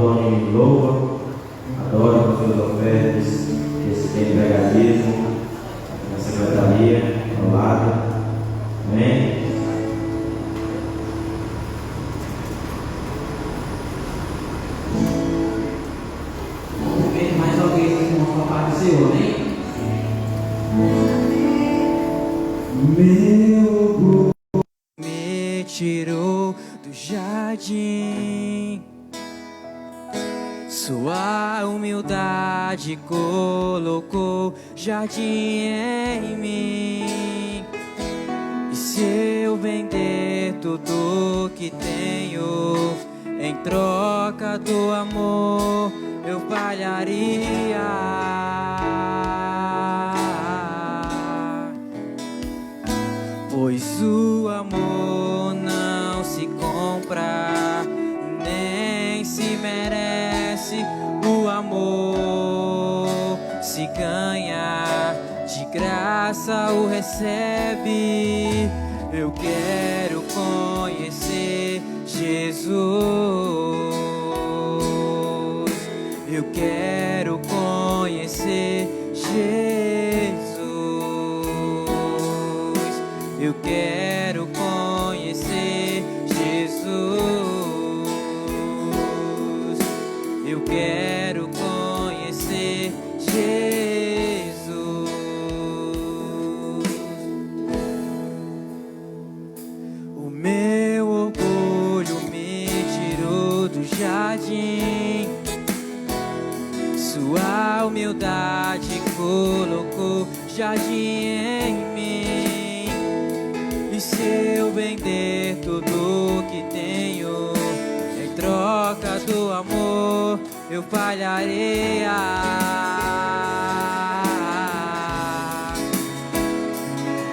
Antônio louva, adora com suas ofertas, esse tem empregadismo, na secretaria, ao lado. Amém? Mais alguém que irmão para a paz do Senhor, amém? Meu orgulho me tirou do jardim, sua humildade colocou jardim em mim. E se eu vender tudo que tenho em troca do amor, eu falharia. Pois o amor não se compra, nem se merece. O amor se ganha, de graça o recebe. Eu quero conhecer Jesus. Eu quero conhecer Jesus. Eu quero conhecer Jesus. Eu quero conhecer Jesus. O meu orgulho me tirou do jardim, sua humildade colocou jardim em mim. E se eu vender tudo que tenho em troca do amor, eu falharei.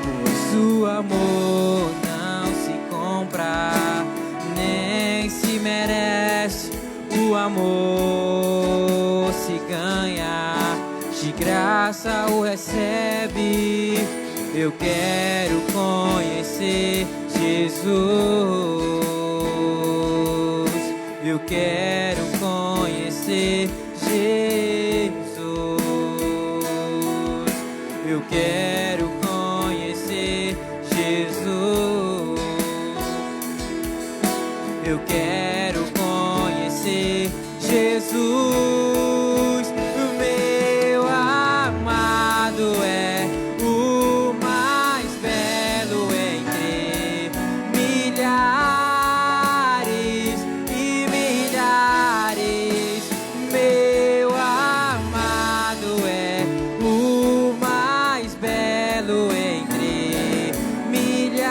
Pois o amor não se compra, nem se merece. O amor se ganha, de graça o recebe. Eu quero conhecer Jesus. Eu quero conhecer Jesus. Eu quero conhecer Jesus. Eu quero conhecer Jesus. O meu amado é o mais belo entre milhares e milhares. Meu amado é o mais belo entre milhares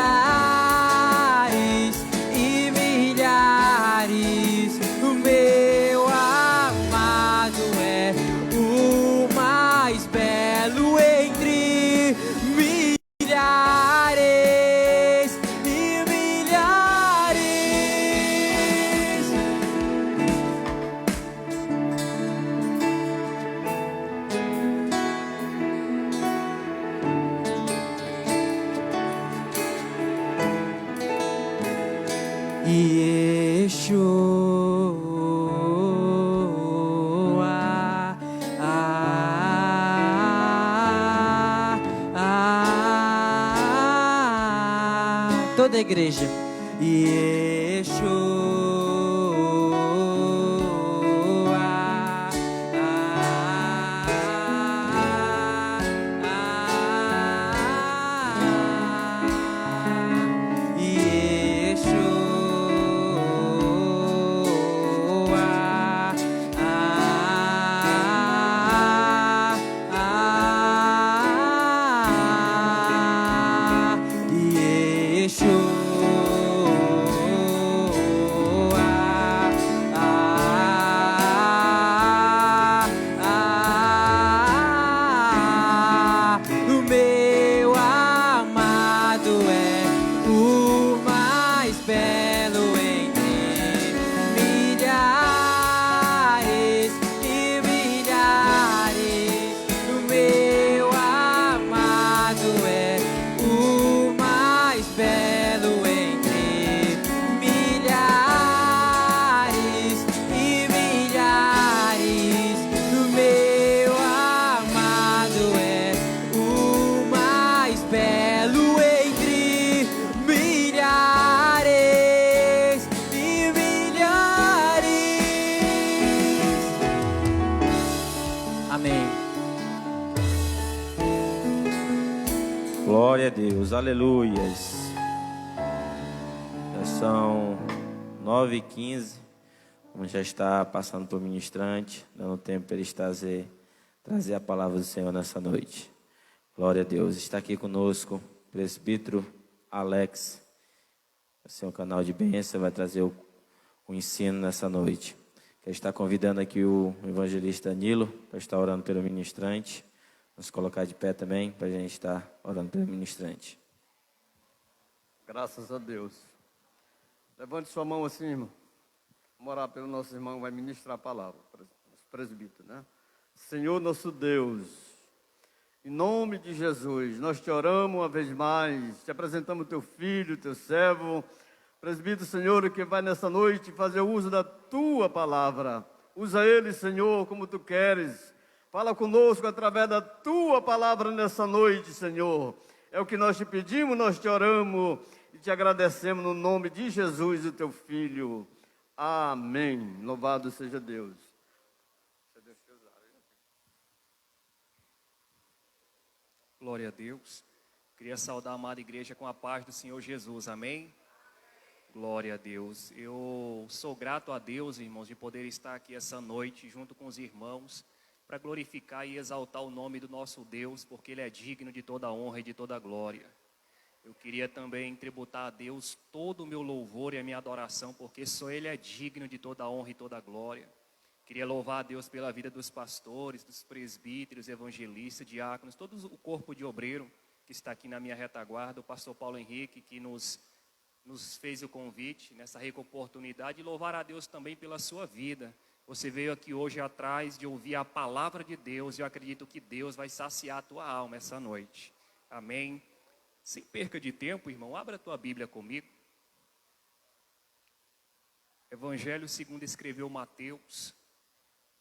e milhares. O meu amado é o mais belo entre milhares e milhares. Yeshua, toda a igreja. Yeshua, Yeshua. Glória a Deus, aleluias. Já são 9h15, como já está passando para o ministrante, dando tempo para eles trazer a palavra do Senhor nessa noite. Glória a Deus. Está aqui conosco o presbítero Alex, vai ser um canal de bênção, vai trazer o ensino nessa noite. Quero estar convidando aqui o evangelista Nilo para estar orando pelo ministrante. Vamos colocar de pé também para a gente estar orando pelo ministrante. Graças a Deus. Levante sua mão assim, irmão. Vamos orar pelo nosso irmão, vai ministrar a palavra, os presbíteros, né? Senhor nosso Deus, em nome de Jesus, nós te oramos uma vez mais, te apresentamos teu filho, teu servo, presbítero, Senhor, que vai nessa noite fazer uso da tua palavra. Usa ele, Senhor, como tu queres. Fala conosco através da tua palavra nessa noite, Senhor. É o que nós te pedimos, nós te oramos e te agradecemos no nome de Jesus, o teu filho. Amém. Louvado seja Deus. Glória a Deus. Queria saudar a amada igreja com a paz do Senhor Jesus. Amém? Glória a Deus. Eu sou grato a Deus, irmãos, de poder estar aqui essa noite junto com os irmãos para glorificar e exaltar o nome do nosso Deus, porque Ele é digno de toda a honra e de toda a glória. Eu queria também tributar a Deus todo o meu louvor e a minha adoração, porque só Ele é digno de toda a honra e toda a glória. Queria louvar a Deus pela vida dos pastores, dos presbíteros, evangelistas, diáconos, todo o corpo de obreiro que está aqui na minha retaguarda, o pastor Paulo Henrique, que nos fez o convite nessa rica oportunidade, e louvar a Deus também pela sua vida. Você veio aqui hoje atrás de ouvir a palavra de Deus, e eu acredito que Deus vai saciar a tua alma essa noite. Amém? Sem perca de tempo, irmão, abra a tua Bíblia comigo. Evangelho segundo escreveu Mateus.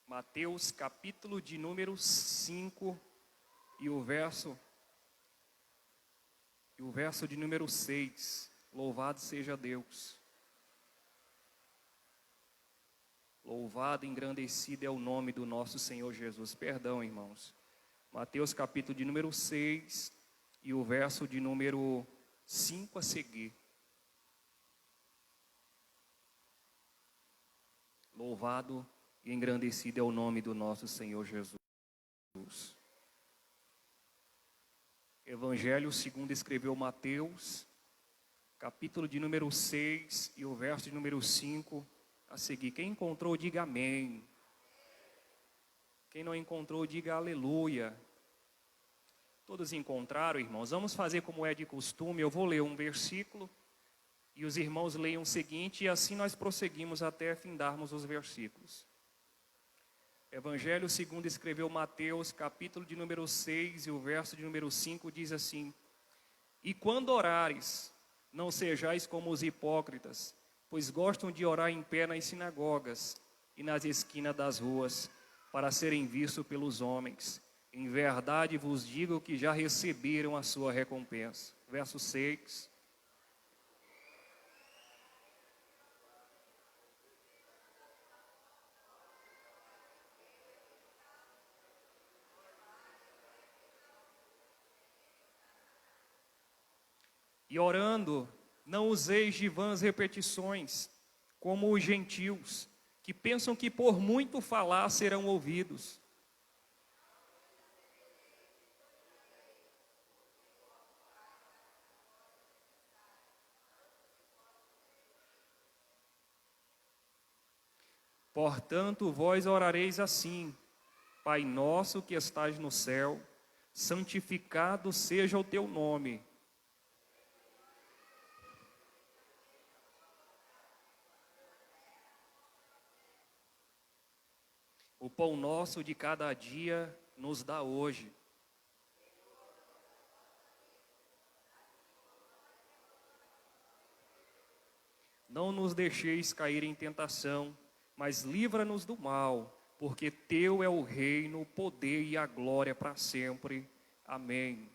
Mateus, capítulo de número 5 e o verso de número 6. Louvado seja Deus. Louvado e engrandecido é o nome do nosso Senhor Jesus. Perdão, irmãos. Mateus, capítulo de número 6 e o verso de número 5 a seguir. Louvado e engrandecido é o nome do nosso Senhor Jesus. Evangelho segundo escreveu Mateus, capítulo de número 6 e o verso de número 5 a seguir. Quem encontrou, diga amém. Quem não encontrou, diga aleluia. Todos encontraram, irmãos? Vamos fazer como é de costume. Eu vou ler um versículo e os irmãos leiam o seguinte, e assim nós prosseguimos até findarmos os versículos. Evangelho segundo escreveu Mateus, capítulo de número 6 e o verso de número 5 diz assim: E quando orares, não sejais como os hipócritas, pois gostam de orar em pé nas sinagogas e nas esquinas das ruas, para serem vistos pelos homens. Em verdade vos digo que já receberam a sua recompensa. Verso 6. E orando, não useis de vãs repetições, como os gentios, que pensam que por muito falar serão ouvidos. Portanto, vós orareis assim: Pai nosso que estás no céu, santificado seja o teu nome. O pão nosso de cada dia nos dá hoje. Não nos deixeis cair em tentação, mas livra-nos do mal, porque teu é o reino, o poder e a glória para sempre. Amém.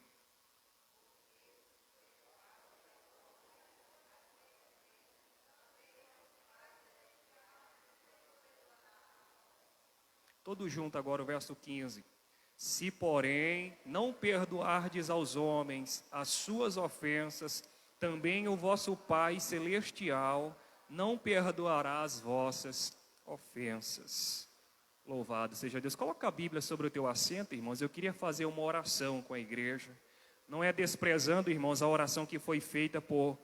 Todo junto agora o verso 15. Se, porém, não perdoardes aos homens as suas ofensas, também o vosso Pai Celestial não perdoará as vossas ofensas. Louvado seja Deus. Coloca a Bíblia sobre o teu assento, irmãos. Eu queria fazer uma oração com a igreja. Não é desprezando, irmãos, a oração que foi feita pelo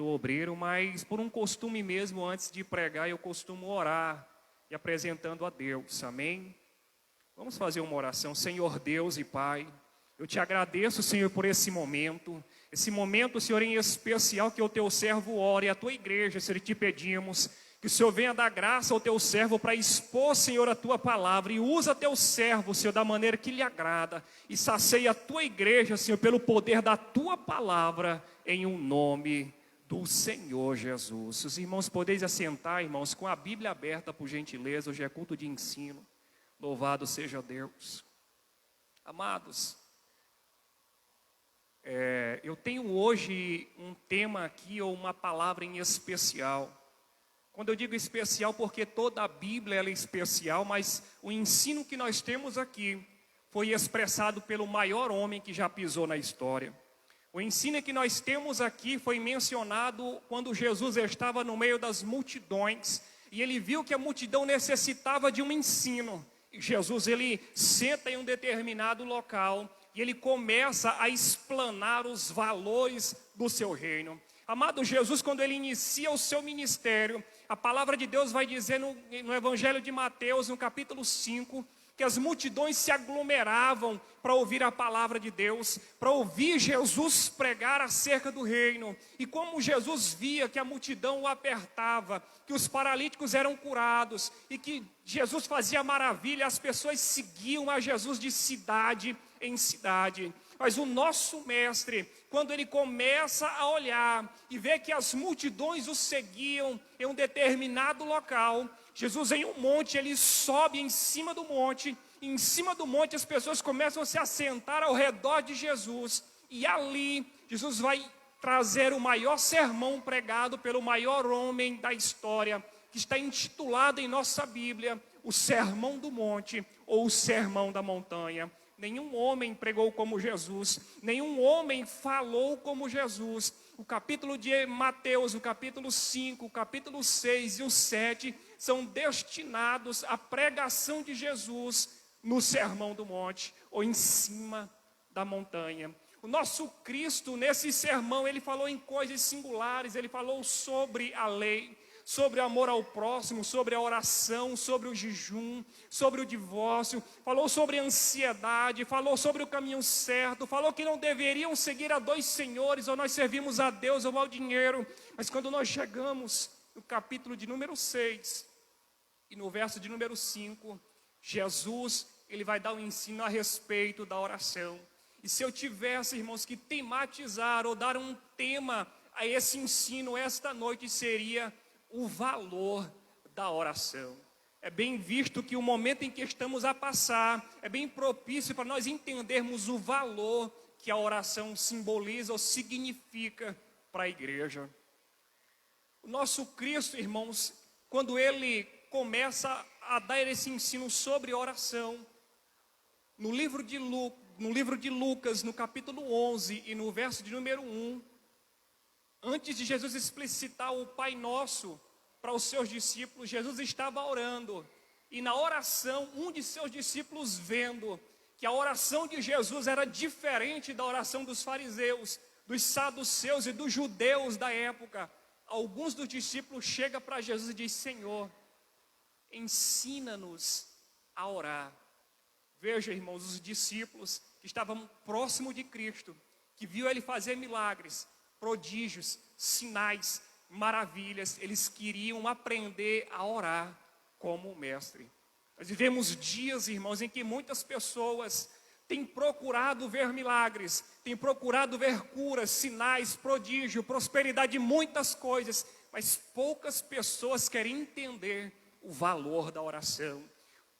obreiro, mas por um costume mesmo, antes de pregar, eu costumo orar e apresentando a Deus. Amém? Vamos fazer uma oração. Senhor Deus e Pai, eu te agradeço, Senhor, por esse momento, Senhor, em especial, que o teu servo ore, e a tua igreja, Senhor, te pedimos que o Senhor venha dar graça ao teu servo para expor, Senhor, a tua palavra, e usa teu servo, Senhor, da maneira que lhe agrada, e sacia a tua igreja, Senhor, pelo poder da tua palavra, em um nome do Senhor Jesus. Se os irmãos podeis assentar, irmãos, com a Bíblia aberta, por gentileza, hoje é culto de ensino. Louvado seja Deus. Amados, eu tenho hoje um tema aqui, ou uma palavra em especial. Quando eu digo especial, porque toda a Bíblia ela é especial, mas o ensino que nós temos aqui foi expressado pelo maior homem que já pisou na história. O ensino que nós temos aqui foi mencionado quando Jesus estava no meio das multidões, e ele viu que a multidão necessitava de um ensino. E Jesus, ele senta em um determinado local e ele começa a explanar os valores do seu reino. Amado, Jesus, quando ele inicia o seu ministério, a palavra de Deus vai dizer no Evangelho de Mateus, no capítulo 5, que as multidões se aglomeravam para ouvir a palavra de Deus, para ouvir Jesus pregar acerca do reino. E como Jesus via que a multidão o apertava, que os paralíticos eram curados, e que Jesus fazia maravilha, as pessoas seguiam a Jesus de cidade em cidade. Mas o nosso mestre, quando ele começa a olhar e ver que as multidões o seguiam em um determinado local, Jesus em um monte, ele sobe em cima do monte, e em cima do monte as pessoas começam a se assentar ao redor de Jesus, e ali Jesus vai trazer o maior sermão pregado pelo maior homem da história, que está intitulado em nossa Bíblia, o Sermão do Monte, ou o Sermão da Montanha. Nenhum homem pregou como Jesus, nenhum homem falou como Jesus. O capítulo de Mateus, o capítulo 5, o capítulo 6 e o 7 são destinados à pregação de Jesus no Sermão do Monte, ou em cima da montanha. O nosso Cristo, nesse sermão, ele falou em coisas singulares, ele falou sobre a lei, sobre o amor ao próximo, sobre a oração, sobre o jejum, sobre o divórcio, falou sobre a ansiedade, falou sobre o caminho certo, falou que não deveriam seguir a dois senhores, ou nós servimos a Deus ou ao dinheiro. Mas quando nós chegamos no capítulo de número 6 e no verso de número 5, Jesus, ele vai dar um ensino a respeito da oração. E se eu tivesse, irmãos, que tematizar ou dar um tema a esse ensino esta noite, seria o valor da oração. É bem visto que o momento em que estamos a passar é bem propício para nós entendermos o valor que a oração simboliza ou significa para a igreja. O nosso Cristo, irmãos, quando ele começa a dar esse ensino sobre oração, no livro de Lucas, no capítulo 11 e no verso de número 1, antes de Jesus explicitar o Pai Nosso para os seus discípulos, Jesus estava orando. E na oração, um de seus discípulos, vendo que a oração de Jesus era diferente da oração dos fariseus, dos saduceus e dos judeus da época, alguns dos discípulos chegam para Jesus e dizem: Senhor, ensina-nos a orar. Veja, irmãos, os discípulos que estavam próximo de Cristo, que viu ele fazer milagres, prodígios, sinais, maravilhas, eles queriam aprender a orar como o mestre. Nós vivemos dias, irmãos, em que muitas pessoas têm procurado ver milagres, têm procurado ver curas, sinais, prodígio, prosperidade, muitas coisas, mas poucas pessoas querem entender o valor da oração.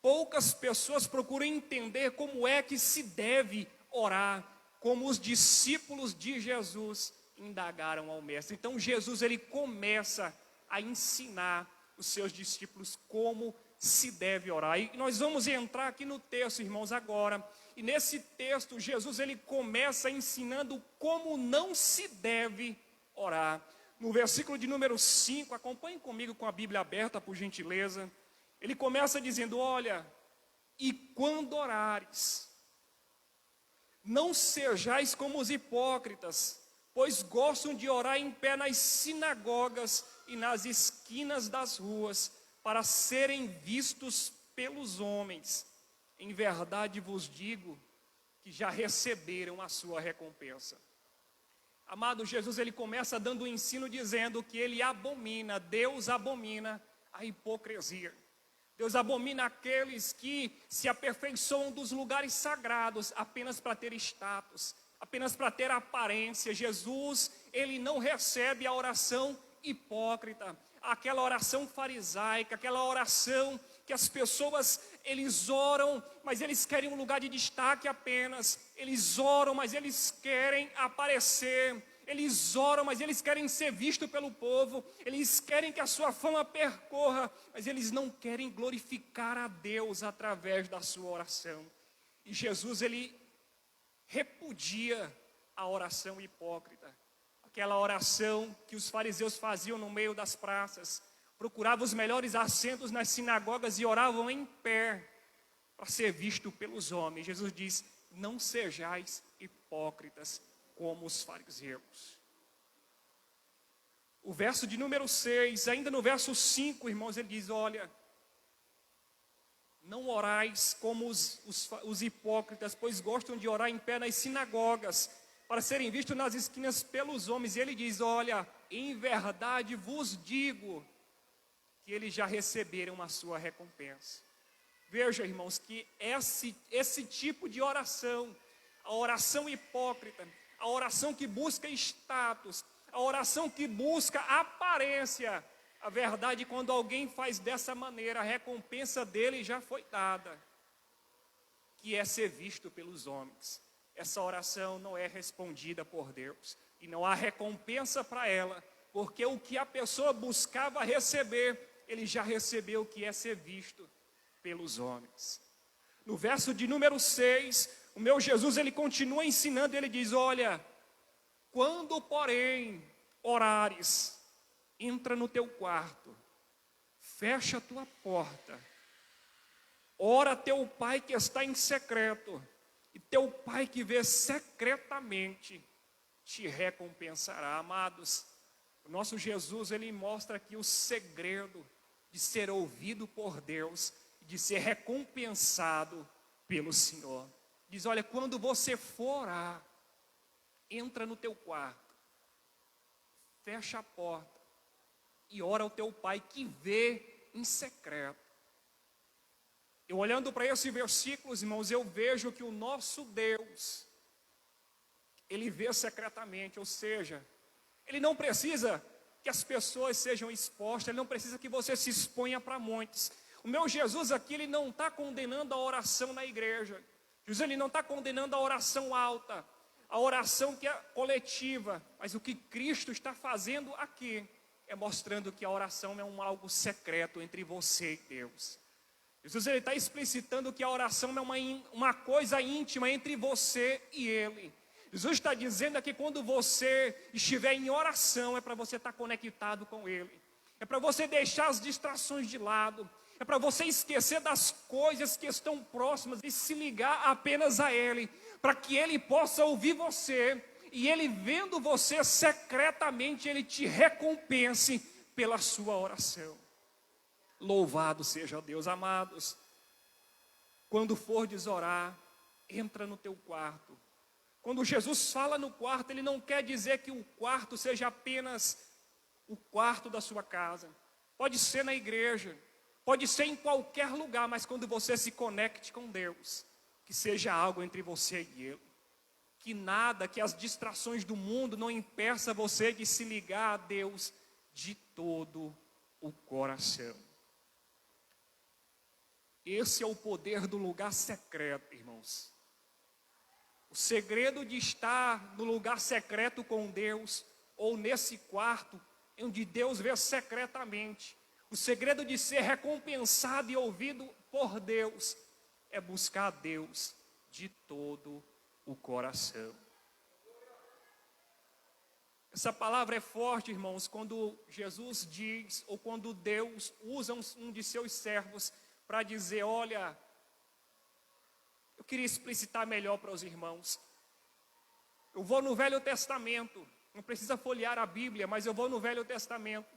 Poucas pessoas procuram entender como é que se deve orar, como os discípulos de Jesus indagaram ao mestre. Então Jesus, ele começa a ensinar os seus discípulos como se deve orar. E nós vamos entrar aqui no texto, irmãos, agora. E nesse texto, Jesus ele começa ensinando como não se deve orar. No versículo de número 5, acompanhe comigo com a Bíblia aberta, por gentileza. Ele começa dizendo, olha, e quando orares, não sejais como os hipócritas, pois gostam de orar em pé nas sinagogas e nas esquinas das ruas, para serem vistos pelos homens. Em verdade vos digo que já receberam a sua recompensa. Amado, Jesus ele começa dando um ensino dizendo que ele abomina, Deus abomina a hipocrisia. Deus abomina aqueles que se aperfeiçoam dos lugares sagrados apenas para ter status, apenas para ter aparência. Jesus, ele não recebe a oração hipócrita, aquela oração farisaica, aquela oração que as pessoas, eles oram, mas eles querem um lugar de destaque apenas. Eles oram, mas eles querem aparecer. Eles oram, mas eles querem ser vistos pelo povo. Eles querem que a sua fama percorra, mas eles não querem glorificar a Deus através da sua oração. E Jesus, ele repudia a oração hipócrita. Aquela oração que os fariseus faziam no meio das praças. Procuravam os melhores assentos nas sinagogas e oravam em pé para ser visto pelos homens. Jesus diz, não sejais hipócritas como os fariseus. O verso de número 6, ainda no verso 5, irmãos, ele diz, olha, não orais como os hipócritas, pois gostam de orar em pé nas sinagogas, para serem vistos nas esquinas pelos homens. E ele diz, olha, em verdade vos digo que eles já receberam a sua recompensa. Veja, irmãos, que esse tipo de oração, a oração hipócrita, a oração que busca status, a oração que busca aparência, a verdade, quando alguém faz dessa maneira, a recompensa dele já foi dada, que é ser visto pelos homens. Essa oração não é respondida por Deus, e não há recompensa para ela, porque o que a pessoa buscava receber, ele já recebeu, que é ser visto pelos homens. No verso de número 6, o meu Jesus, ele continua ensinando, ele diz, olha, quando porém orares, entra no teu quarto, fecha a tua porta, ora a teu pai que está em secreto, e teu pai que vê secretamente, te recompensará. Amados, o nosso Jesus, ele mostra aqui o segredo de ser ouvido por Deus, de ser recompensado pelo Senhor. Diz, olha, quando você for orar, entra no teu quarto, fecha a porta e ora ao teu pai que vê em secreto. Eu olhando para esses versículos, irmãos, eu vejo que o nosso Deus, ele vê secretamente, ou seja, ele não precisa que as pessoas sejam expostas, ele não precisa que você se exponha para muitos. O meu Jesus aqui, ele não está condenando a oração na igreja. Jesus, ele não está condenando a oração alta, a oração que é coletiva, mas o que Cristo está fazendo aqui é mostrando que a oração é algo secreto entre você e Deus. Jesus, ele está explicitando que a oração é uma coisa íntima entre você e Ele. Jesus está dizendo aqui, quando você estiver em oração, é para você estar conectado com Ele. É para você deixar as distrações de lado. É para você esquecer das coisas que estão próximas e se ligar apenas a Ele. Para que Ele possa ouvir você. E Ele, vendo você secretamente, Ele te recompense pela sua oração. Louvado seja Deus, amados. Quando fordes orar, entra no teu quarto. Quando Jesus fala no quarto, Ele não quer dizer que o quarto seja apenas o quarto da sua casa. Pode ser na igreja, pode ser em qualquer lugar, mas quando você se conecte com Deus, que seja algo entre você e Ele. Que nada, que as distrações do mundo não impeça você de se ligar a Deus de todo o coração. Esse é o poder do lugar secreto, irmãos. O segredo de estar no lugar secreto com Deus, ou nesse quarto, onde Deus vê secretamente. O segredo de ser recompensado e ouvido por Deus é buscar a Deus de todo o coração. Essa palavra é forte, irmãos, quando Jesus diz, ou quando Deus usa um de seus servos para dizer, olha, eu queria explicitar melhor para os irmãos. Eu vou no Velho Testamento, não precisa folhear a Bíblia, mas eu vou no Velho Testamento.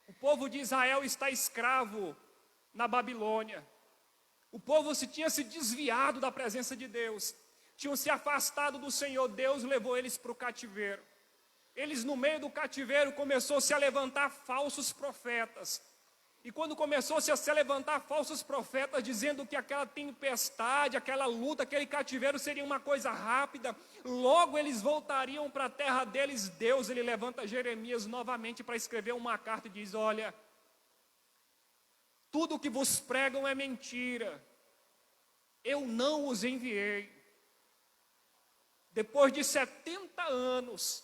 O povo de Israel está escravo na Babilônia. O povo tinha se desviado da presença de Deus, tinham se afastado do Senhor. Deus levou eles para o cativeiro. Eles, no meio do cativeiro, começou-se a levantar falsos profetas. E quando começou-se a se levantar falsos profetas, dizendo que aquela tempestade, aquela luta, aquele cativeiro seria uma coisa rápida, logo eles voltariam para a terra deles. Deus, ele levanta Jeremias novamente para escrever uma carta e diz, olha, tudo que vos pregam é mentira, eu não os enviei. Depois de 70 anos,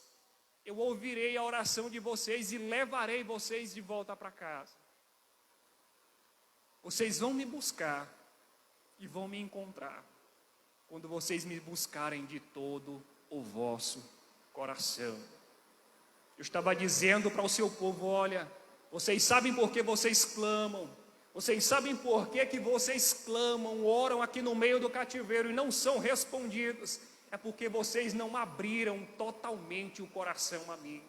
eu ouvirei a oração de vocês e levarei vocês de volta para casa. Vocês vão me buscar e vão me encontrar quando vocês me buscarem de todo o vosso coração. Eu estava dizendo para o seu povo, olha, vocês sabem por que vocês clamam, vocês sabem por que vocês clamam, oram aqui no meio do cativeiro e não são respondidos. É porque vocês não abriram totalmente o coração a mim.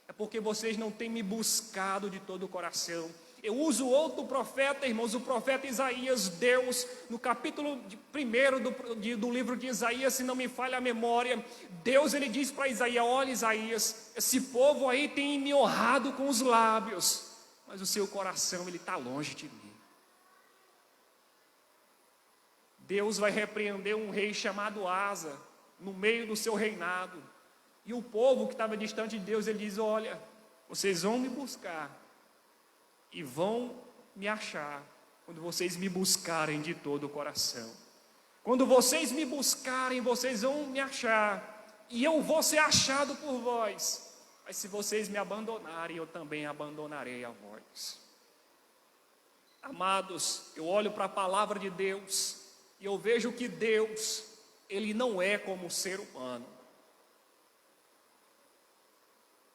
É porque vocês não têm me buscado de todo o coração. Eu uso outro profeta, irmãos, o profeta Isaías. Deus, no capítulo 1 do livro de Isaías, se não me falha a memória, Deus, ele diz para Isaías, olha Isaías, esse povo aí tem me honrado com os lábios, mas o seu coração, ele está longe de mim. Deus vai repreender um rei chamado Asa, no meio do seu reinado, e o povo que estava distante de Deus, ele diz, olha, vocês vão me buscar, e vão me achar, quando vocês me buscarem de todo o coração. Quando vocês me buscarem, vocês vão me achar, e eu vou ser achado por vós, mas se vocês me abandonarem, eu também abandonarei a vós. Amados, eu olho para a palavra de Deus, e eu vejo que Deus, ele não é como o ser humano.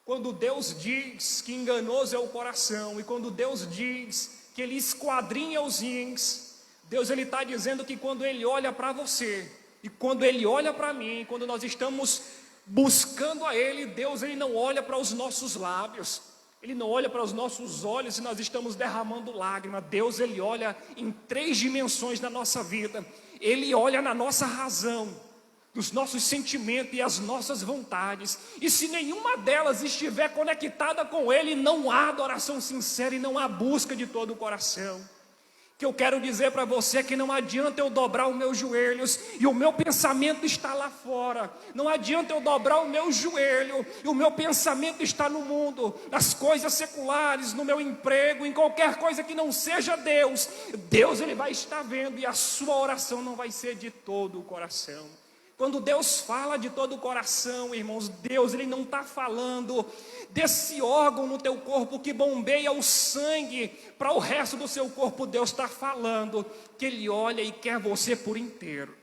Quando Deus diz que enganoso é o coração, e quando Deus diz que ele esquadrinha os rins, Deus, ele está dizendo que quando ele olha para você, e quando ele olha para mim, quando nós estamos buscando a ele, Deus, ele não olha para os nossos lábios, ele não olha para os nossos olhos e nós estamos derramando lágrima. Deus, ele olha em 3 dimensões da nossa vida. Ele olha na nossa razão, nos nossos sentimentos e as nossas vontades. E se nenhuma delas estiver conectada com ele, não há adoração sincera e não há busca de todo o coração. Que eu quero dizer para você que não adianta eu dobrar os meus joelhos e o meu pensamento está lá fora. Não adianta eu dobrar o meu joelho e o meu pensamento está no mundo, nas coisas seculares, no meu emprego, em qualquer coisa que não seja Deus. Deus, ele vai estar vendo e a sua oração não vai ser de todo o coração. Quando Deus fala de todo o coração, irmãos, Deus, ele não está falando desse órgão no teu corpo que bombeia o sangue para o resto do seu corpo. Deus está falando que ele olha e quer você por inteiro.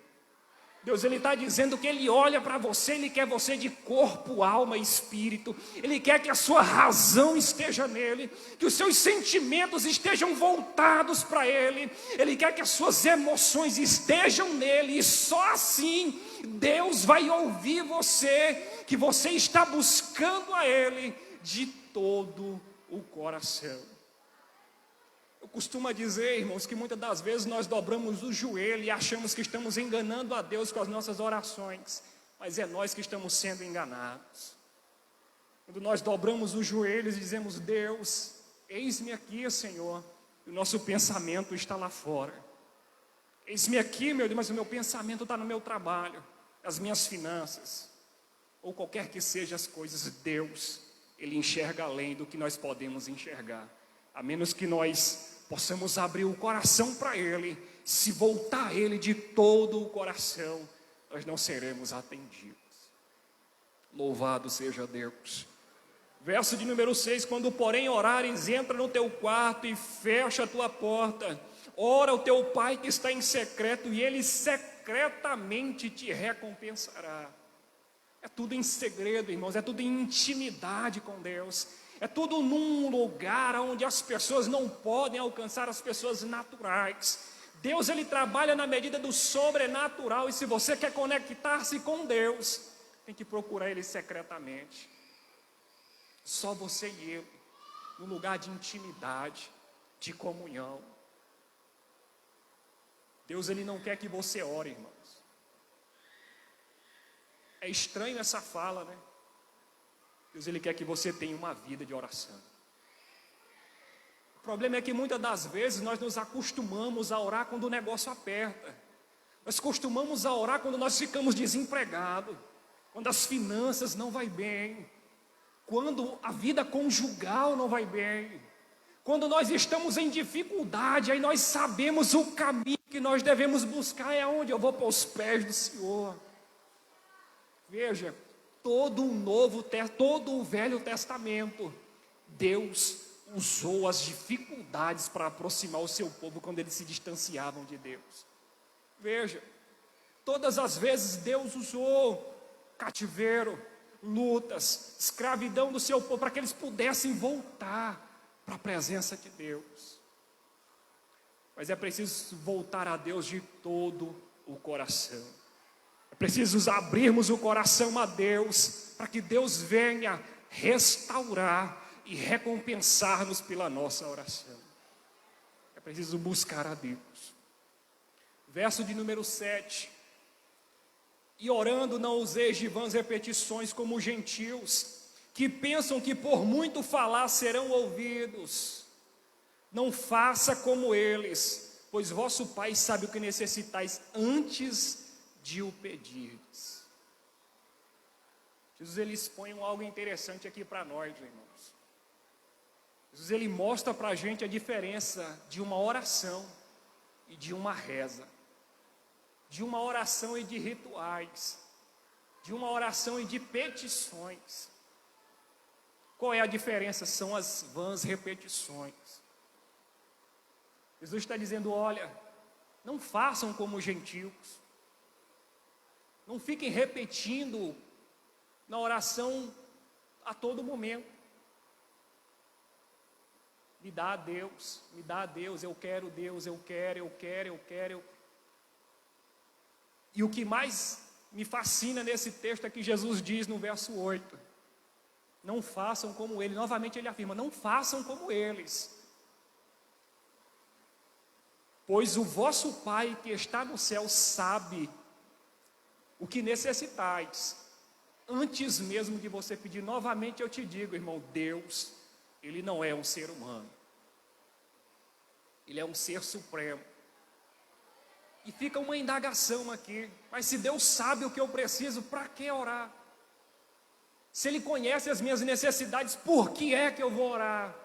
Deus, ele está dizendo que ele olha para você, ele quer você de corpo, alma e espírito. Ele quer que a sua razão esteja nele, que os seus sentimentos estejam voltados para ele. Ele quer que as suas emoções estejam nele, e só assim Deus vai ouvir você, que você está buscando a ele de todo o coração. Eu costumo dizer, irmãos, que muitas das vezes nós dobramos o joelho e achamos que estamos enganando a Deus com as nossas orações, mas é nós que estamos sendo enganados. Quando nós dobramos os joelhos e dizemos, Deus, eis-me aqui, Senhor, e o nosso pensamento está lá fora. Eis-me aqui, meu Deus, mas o meu pensamento está no meu trabalho, nas minhas finanças, ou qualquer que sejam as coisas. Deus, ele enxerga além do que nós podemos enxergar, a menos que nós possamos abrir o coração para ele, se voltar a ele de todo o coração, nós não seremos atendidos. Louvado seja Deus. Verso de número 6, quando porém orares, entra no teu quarto e fecha a tua porta. Ora ao teu pai que está em secreto e ele secretamente te recompensará. É tudo em segredo, irmãos, é tudo em intimidade com Deus. É tudo num lugar onde as pessoas não podem alcançar, as pessoas naturais. Deus, ele trabalha na medida do sobrenatural, e se você quer conectar-se com Deus, tem que procurar ele secretamente. Só você e ele, num lugar de intimidade, de comunhão. Deus, ele não quer que você ore, irmãos. É estranho essa fala, né? Deus, ele quer que você tenha uma vida de oração. O problema é que muitas das vezes nós nos acostumamos a orar quando o negócio aperta. Nós costumamos a orar quando nós ficamos desempregados, quando as finanças não vai bem, quando a vida conjugal não vai bem, quando nós estamos em dificuldade, aí nós sabemos o caminho que nós devemos buscar, é onde eu vou para os pés do Senhor. Veja, todo o Velho Testamento, Deus usou as dificuldades para aproximar o seu povo quando eles se distanciavam de Deus. Veja, todas as vezes Deus usou cativeiro, lutas, escravidão do seu povo para que eles pudessem voltar para a presença de Deus. Mas é preciso voltar a Deus de todo o coração. É preciso abrirmos o coração a Deus, para que Deus venha restaurar e recompensar-nos pela nossa oração. É preciso buscar a Deus. Verso de número 7. E orando não useis de vãs repetições como os gentios, que pensam que por muito falar serão ouvidos. Não faça como eles, pois vosso Pai sabe o que necessitais antes de o pedirdes. Jesus, ele expõe algo interessante aqui para nós, irmãos. Jesus, ele mostra para a gente a diferença de uma oração e de uma reza, de uma oração e de rituais, de uma oração e de petições. Qual é a diferença? São as vãs repetições. Jesus está dizendo, olha, não façam como os gentios, não fiquem repetindo na oração a todo momento. Me dá a Deus, eu quero Deus, eu quero. E o que mais me fascina nesse texto é que Jesus diz no verso 8, não façam como ele, novamente ele afirma, não façam como eles. Pois o vosso Pai que está no céu sabe o que necessitais, antes mesmo de você pedir. Novamente eu te digo, irmão, Deus, ele não é um ser humano, ele é um ser supremo. E fica uma indagação aqui, mas se Deus sabe o que eu preciso, para que orar? Se ele conhece as minhas necessidades, por que é que eu vou orar?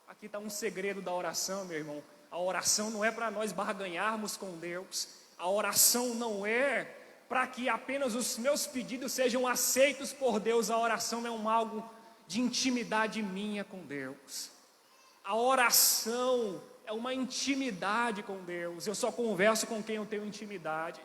Aqui está um segredo da oração, meu irmão. A oração não é para nós barganharmos com Deus. A oração não é para que apenas os meus pedidos sejam aceitos por Deus. A oração é algo de intimidade minha com Deus. A oração é uma intimidade com Deus. Eu só converso com quem eu tenho intimidade.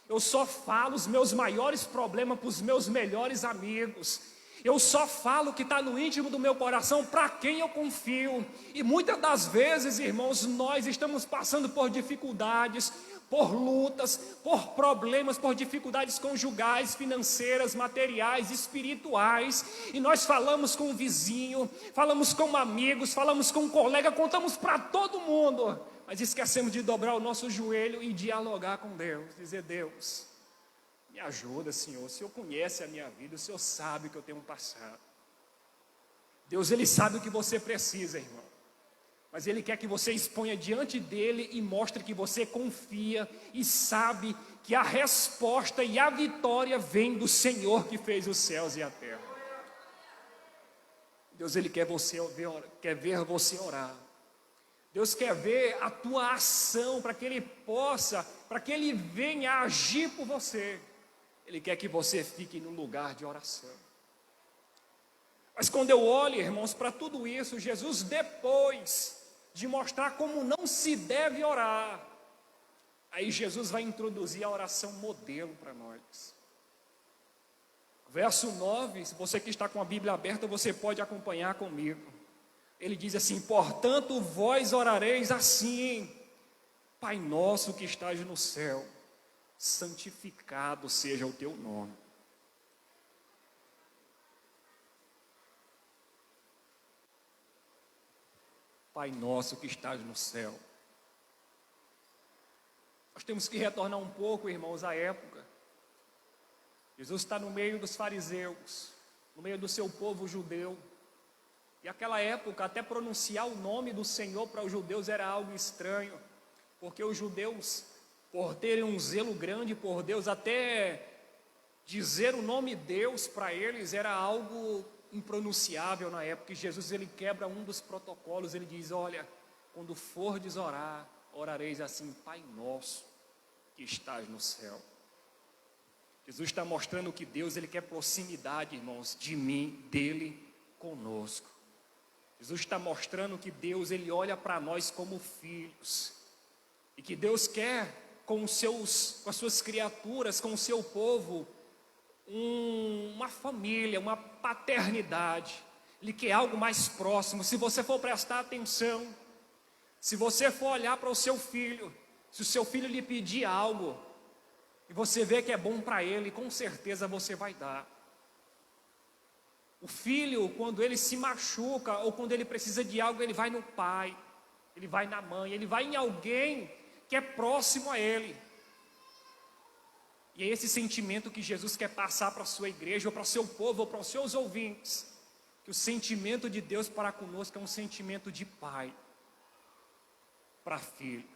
Eu só falo os meus maiores problemas para os meus melhores amigos. Eu só falo o que está no íntimo do meu coração para quem eu confio. E muitas das vezes, irmãos, nós estamos passando por dificuldades, por lutas, por problemas, por dificuldades conjugais, financeiras, materiais, espirituais. E nós falamos com o vizinho, falamos com amigos, falamos com um colega, contamos para todo mundo. Mas esquecemos de dobrar o nosso joelho e dialogar com Deus. Dizer, Deus, me ajuda, Senhor. O Senhor conhece a minha vida, o Senhor sabe o que eu tenho passado. Deus, ele sabe o que você precisa, irmão. Mas ele quer que você exponha diante dele e mostre que você confia e sabe que a resposta e a vitória vem do Senhor que fez os céus e a terra. Deus, ele quer ver você orar. Deus quer ver a tua ação para que ele venha agir por você. Ele quer que você fique num lugar de oração. Mas quando eu olho, irmãos, para tudo isso, Jesus, depois de mostrar como não se deve orar, aí Jesus vai introduzir a oração modelo para nós. Verso 9, se você que está com a Bíblia aberta, você pode acompanhar comigo. Ele diz assim: portanto, vós orareis assim: Pai nosso que estás no céu, santificado seja o teu nome. Pai nosso que estás no céu. Nós temos que retornar um pouco, irmãos, à época. Jesus está no meio dos fariseus, no meio do seu povo judeu. E naquela época, até pronunciar o nome do Senhor para os judeus era algo estranho, porque os judeus, por terem um zelo grande por Deus, até dizer o nome Deus para eles era algo impronunciável na época. E Jesus, ele quebra um dos protocolos, ele diz: olha, quando fordes orar, orareis assim: Pai nosso que estás no céu. Jesus está mostrando que Deus, ele quer proximidade, irmãos, de mim, dele, conosco. Jesus está mostrando que Deus, ele olha para nós como filhos, e que Deus quer com as suas criaturas, com o seu povo, uma família, uma paternidade. Ele quer algo mais próximo. Se você for prestar atenção, se você for olhar para o seu filho, se o seu filho lhe pedir algo, e você vê que é bom para ele, com certeza você vai dar. O filho, quando ele se machuca, ou quando ele precisa de algo, ele vai no pai, ele vai na mãe, ele vai em alguém que é próximo a ele. E é esse sentimento que Jesus quer passar para a sua igreja, ou para o seu povo, ou para os seus ouvintes. Que o sentimento de Deus para conosco é um sentimento de pai para filho.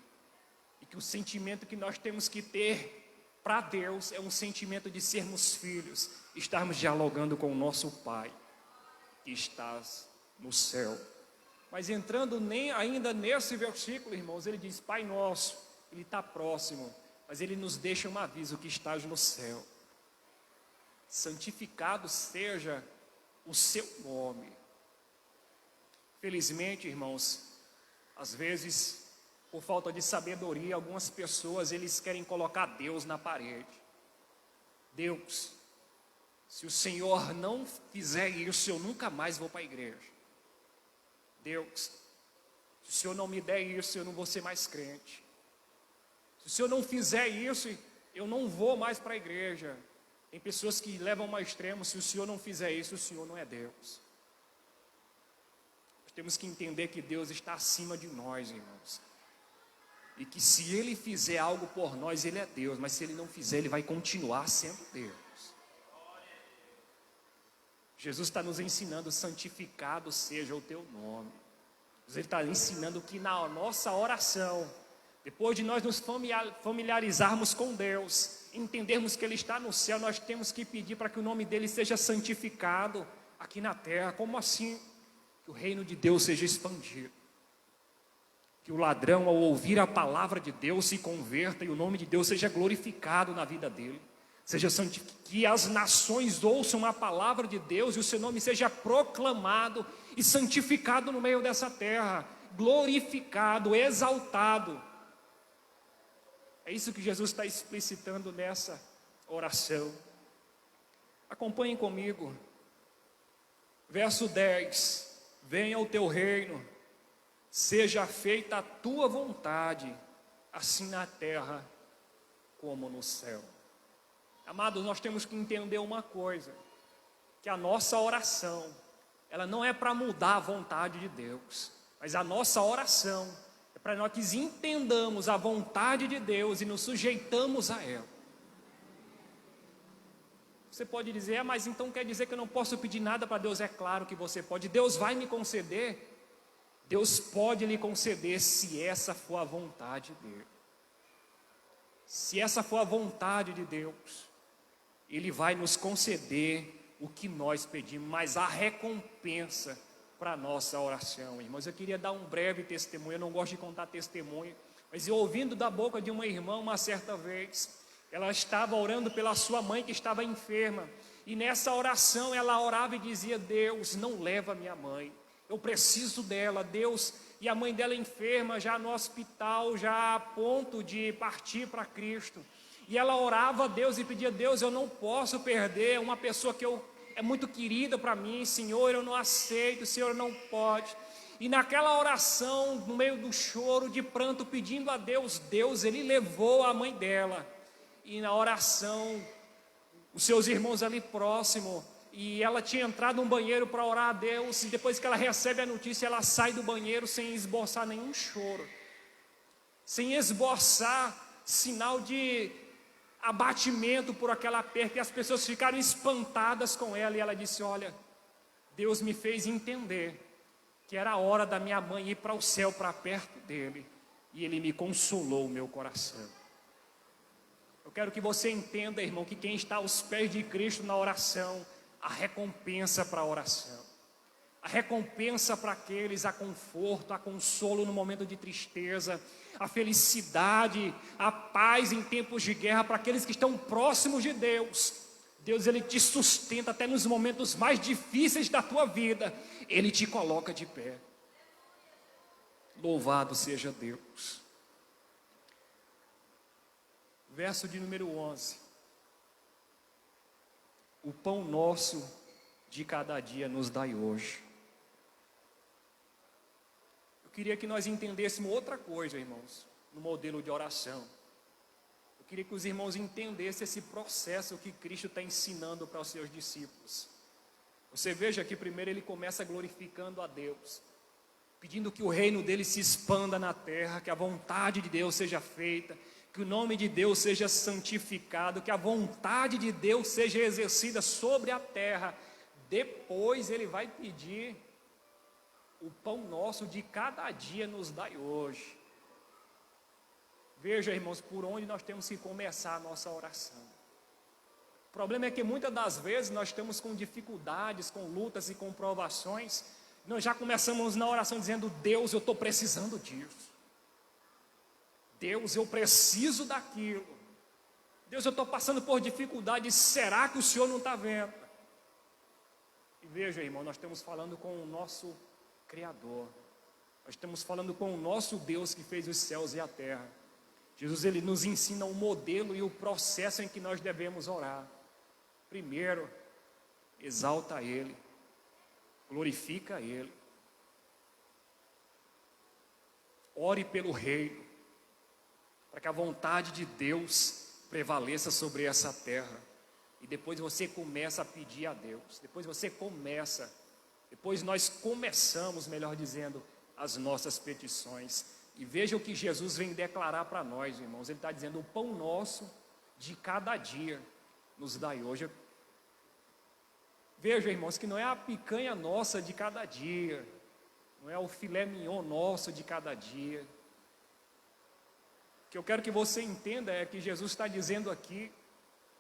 E que o sentimento que nós temos que ter para Deus é um sentimento de sermos filhos, estarmos dialogando com o nosso Pai que estás no céu. Mas entrando ainda nesse versículo, irmãos, ele diz: Pai nosso, ele está próximo, mas ele nos deixa um aviso: que estás no céu. Santificado seja o seu nome. Felizmente, irmãos, às vezes, por falta de sabedoria, algumas pessoas, eles querem colocar Deus na parede. Deus, se o Senhor não fizer isso, eu nunca mais vou para a igreja. Deus, se o Senhor não me der isso, eu não vou ser mais crente. Se o Senhor não fizer isso, eu não vou mais para a igreja. Tem pessoas que levam ao extremo: se o Senhor não fizer isso, o Senhor não é Deus. Nós temos que entender que Deus está acima de nós, irmãos. E que se Ele fizer algo por nós, Ele é Deus. Mas se Ele não fizer, Ele vai continuar sendo Deus. Jesus está nos ensinando: santificado seja o teu nome. Ele está ensinando que na nossa oração, depois de nós nos familiarizarmos com Deus, entendermos que Ele está no céu, nós temos que pedir para que o nome dEle seja santificado aqui na terra. Como assim? Que o reino de Deus seja expandido. Que o ladrão, ao ouvir a palavra de Deus, se converta e o nome de Deus seja glorificado na vida dele. Que as nações ouçam a palavra de Deus e o seu nome seja proclamado e santificado no meio dessa terra, glorificado, exaltado. É isso que Jesus está explicitando nessa oração. Acompanhem comigo. Verso 10. Venha o teu reino, seja feita a tua vontade, assim na terra como no céu. Amados, nós temos que entender uma coisa: que a nossa oração, ela não é para mudar a vontade de Deus, mas a nossa oração é para nós que entendamos a vontade de Deus e nos sujeitamos a ela. Você pode dizer: mas então quer dizer que eu não posso pedir nada para Deus? É claro que você pode. Deus vai me conceder. Deus pode lhe conceder, se essa for a vontade dele. Se essa for a vontade de Deus, Ele vai nos conceder o que nós pedimos, mas a recompensa para a nossa oração. Irmãos, eu queria dar um breve testemunho. Eu não gosto de contar testemunho, mas eu ouvindo da boca de uma irmã uma certa vez, ela estava orando pela sua mãe que estava enferma, E nessa oração ela orava e dizia: Deus, não leva minha mãe, eu preciso dela, Deus. E a mãe dela enferma, já no hospital, já a ponto de partir para Cristo. E ela orava a Deus e pedia: Deus, eu não posso perder uma pessoa que é muito querida para mim, Senhor, eu não aceito, Senhor, não pode. E naquela oração, no meio do choro, de pranto, pedindo a Deus, Deus, Ele levou a mãe dela. E na oração, os seus irmãos ali próximo, e ela tinha entrado no banheiro para orar a Deus, e depois que ela recebe a notícia, ela sai do banheiro sem esboçar nenhum choro, sem esboçar sinal de abatimento por aquela perda, e as pessoas ficaram espantadas com ela, e ela disse: olha, Deus me fez entender que era a hora da minha mãe ir para o céu, para perto dele, e Ele me consolou o meu coração. Eu quero que você entenda, irmão, que quem está aos pés de Cristo na oração, a recompensa para a oração, a recompensa para aqueles, a conforto, a consolo no momento de tristeza, a felicidade, a paz em tempos de guerra para aqueles que estão próximos de Deus. Deus, Ele te sustenta até nos momentos mais difíceis da tua vida, Ele te coloca de pé. Louvado seja Deus. Verso de número 11. O pão nosso de cada dia nos dai hoje. Eu queria que nós entendêssemos outra coisa, irmãos, no modelo de oração. Eu queria que os irmãos entendessem esse processo que Cristo está ensinando para os seus discípulos. Você veja que primeiro Ele começa glorificando a Deus, pedindo que o reino dele se expanda na terra, que a vontade de Deus seja feita, que o nome de Deus seja santificado, que a vontade de Deus seja exercida sobre a terra. Depois Ele vai pedir: o pão nosso de cada dia nos dai hoje. Veja, irmãos, por onde nós temos que começar a nossa oração. O problema é que muitas das vezes nós estamos com dificuldades, com lutas e com provações. Nós já começamos na oração dizendo: Deus, eu estou precisando disso. Deus, eu preciso daquilo. Deus, eu estou passando por dificuldades. Será que o Senhor não está vendo? E veja, irmão, nós estamos falando com o nosso Criador. Nós estamos falando com o nosso Deus que fez os céus e a terra. Jesus, Ele nos ensina o modelo e o processo em que nós devemos orar. Primeiro, exalta Ele, glorifica Ele. Ore pelo reino, para que a vontade de Deus prevaleça sobre essa terra. E depois você começa a pedir a Deus. Depois nós começamos, melhor dizendo, as nossas petições. E veja o que Jesus vem declarar para nós, irmãos. Ele está dizendo: o pão nosso de cada dia nos dai hoje. Veja, irmãos, que não é a picanha nossa de cada dia, não é o filé mignon nosso de cada dia. O que eu quero que você entenda é que Jesus está dizendo aqui,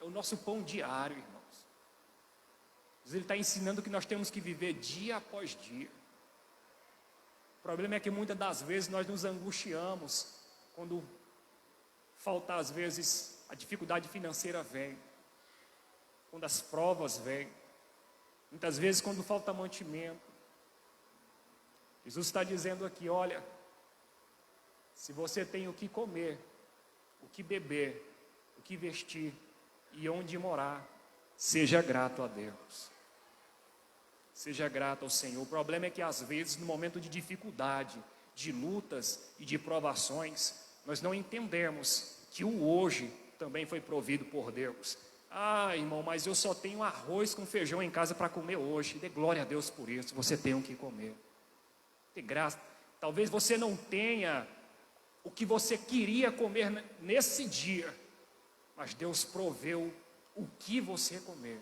é o nosso pão diário, irmãos. Ele está ensinando que nós temos que viver dia após dia. O problema é que muitas das vezes nós nos angustiamos quando falta, às vezes, a dificuldade financeira vem, quando as provas vêm, muitas vezes quando falta mantimento. Jesus está dizendo aqui: olha, se você tem o que comer, o que beber, o que vestir e onde morar, seja grato a Deus. Seja grato ao Senhor. O problema é que às vezes, no momento de dificuldade, de lutas e de provações, nós não entendemos que o hoje também foi provido por Deus. Ah, irmão, mas eu só tenho arroz com feijão em casa para comer hoje. Dê glória a Deus por isso. Você tem o que comer. Dê graça. Talvez você não tenha o que você queria comer nesse dia, mas Deus proveu o que você comer.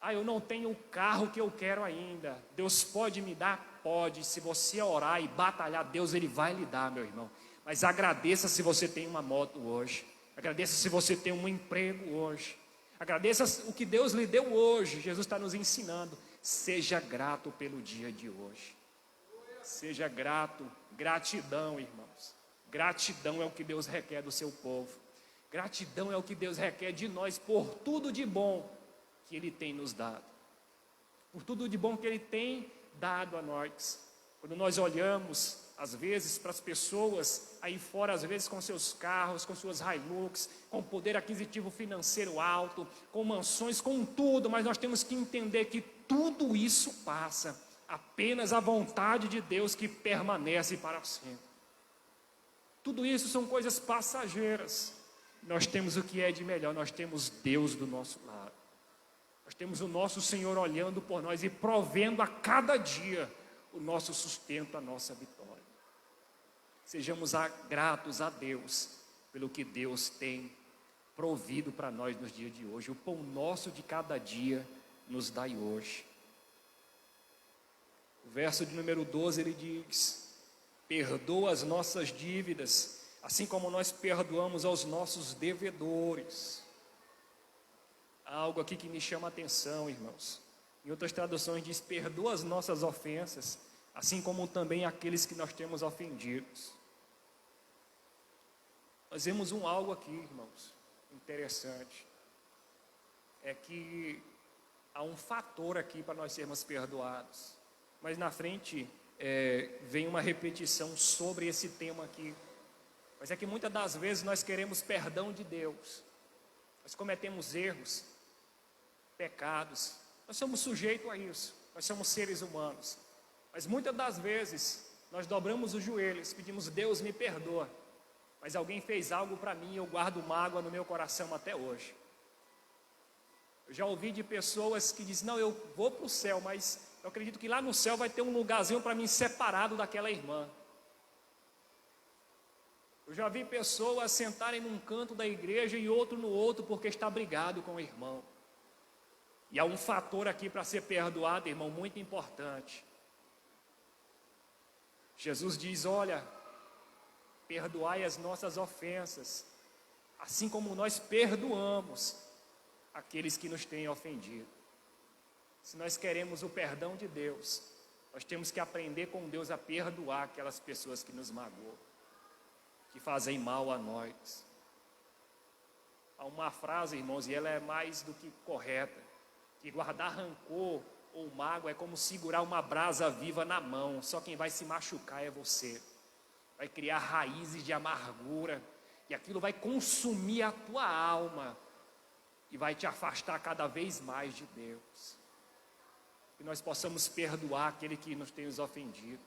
Ah, eu não tenho o carro que eu quero ainda. Deus pode me dar? Pode. Se você orar e batalhar, Deus, Ele vai lhe dar, meu irmão. Mas agradeça se você tem uma moto hoje. Agradeça se você tem um emprego hoje. Agradeça o que Deus lhe deu hoje. Jesus está nos ensinando. Seja grato pelo dia de hoje. Seja grato. Gratidão, irmãos. Gratidão é o que Deus requer do seu povo. Gratidão é o que Deus requer de nós por tudo de bom que Ele tem nos dado, por tudo de bom que Ele tem dado a nós. Quando nós olhamos, às vezes, para as pessoas aí fora, às vezes com seus carros, com suas Hilux, com poder aquisitivo financeiro alto, com mansões, com tudo, mas nós temos que entender que tudo isso passa, apenas a vontade de Deus que permanece para sempre. Tudo isso são coisas passageiras. Nós temos o que é de melhor, nós temos Deus do nosso lado. Nós temos o nosso Senhor olhando por nós e provendo a cada dia o nosso sustento, a nossa vitória. Sejamos gratos a Deus pelo que Deus tem provido para nós nos dias de hoje. O pão nosso de cada dia nos dai hoje. O verso de número 12 ele diz: perdoa as nossas dívidas, assim como nós perdoamos aos nossos devedores. Há algo aqui que me chama a atenção, irmãos. Em outras traduções diz: perdoa as nossas ofensas, assim como também aqueles que nós temos ofendidos. Nós vemos algo aqui, irmãos, interessante. É que há um fator aqui para nós sermos perdoados. Mas na frente vem uma repetição sobre esse tema aqui. Mas é que muitas das vezes nós queremos perdão de Deus. Nós cometemos erros, pecados. Nós somos sujeitos a isso. Nós somos seres humanos. Mas muitas das vezes nós dobramos os joelhos, pedimos: Deus, me perdoa. Mas alguém fez algo para mim e eu guardo mágoa no meu coração até hoje. Eu já ouvi de pessoas que dizem: não, eu vou para o céu, mas eu acredito que lá no céu vai ter um lugarzinho para mim separado daquela irmã. Eu já vi pessoas sentarem num canto da igreja e outro no outro porque está brigado com o irmão. E há um fator aqui para ser perdoado, irmão, muito importante. Jesus diz: olha, perdoai as nossas ofensas, assim como nós perdoamos aqueles que nos têm ofendido. Se nós queremos o perdão de Deus, nós temos que aprender com Deus a perdoar aquelas pessoas que nos magoam, que fazem mal a nós. Há uma frase, irmãos, e ela é mais do que correta, que guardar rancor ou mágoa é como segurar uma brasa viva na mão. Só quem vai se machucar é você. Vai criar raízes de amargura, e aquilo vai consumir a tua alma e vai te afastar cada vez mais de Deus. Que nós possamos perdoar aquele que nos tem nos ofendido,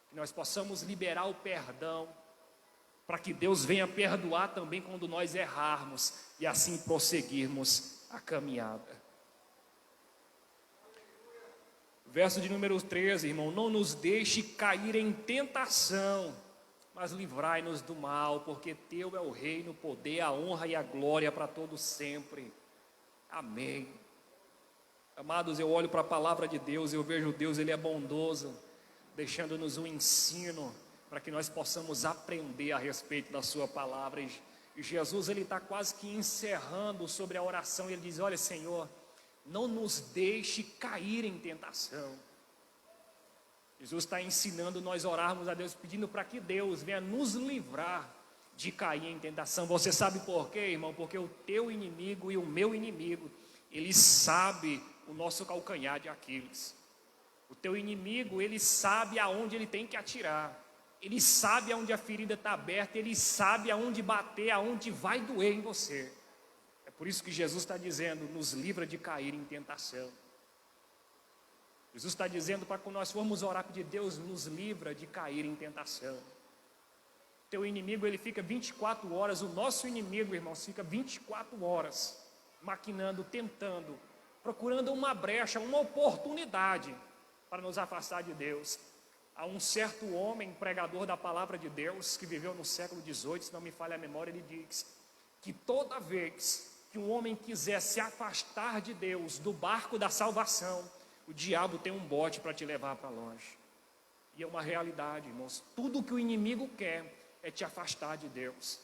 que nós possamos liberar o perdão, para que Deus venha perdoar também quando nós errarmos, e assim prosseguirmos a caminhada. Verso de número 13, irmão: não nos deixe cair em tentação, mas livrai-nos do mal, porque teu é o reino, o poder, a honra e a glória para todos sempre. Amém. Amados, eu olho para a palavra de Deus, eu vejo Deus, Ele é bondoso, deixando-nos um ensino, para que nós possamos aprender a respeito da sua palavra. E Jesus, Ele está quase que encerrando sobre a oração, e Ele diz: olha, Senhor, não nos deixe cair em tentação. Jesus está ensinando nós orarmos a Deus, pedindo para que Deus venha nos livrar de cair em tentação. Você sabe por quê, irmão? Porque o teu inimigo e o meu inimigo, ele sabe o nosso calcanhar de Aquiles. O teu inimigo, ele sabe aonde ele tem que atirar. Ele sabe aonde a ferida está aberta, ele sabe aonde bater, aonde vai doer em você. É por isso que Jesus está dizendo: nos livra de cair em tentação. Jesus está dizendo para quando nós formos orar, pedir: Deus, nos livra de cair em tentação. Teu inimigo, ele fica 24 horas, o nosso inimigo, irmãos, fica 24 horas maquinando, tentando, procurando uma brecha, uma oportunidade para nos afastar de Deus. Há um certo homem, pregador da palavra de Deus, que viveu no século XVIII, se não me falha a memória, ele diz que toda vez que um homem quiser se afastar de Deus, do barco da salvação, o diabo tem um bote para te levar para longe. E é uma realidade, irmãos. Tudo que o inimigo quer é te afastar de Deus.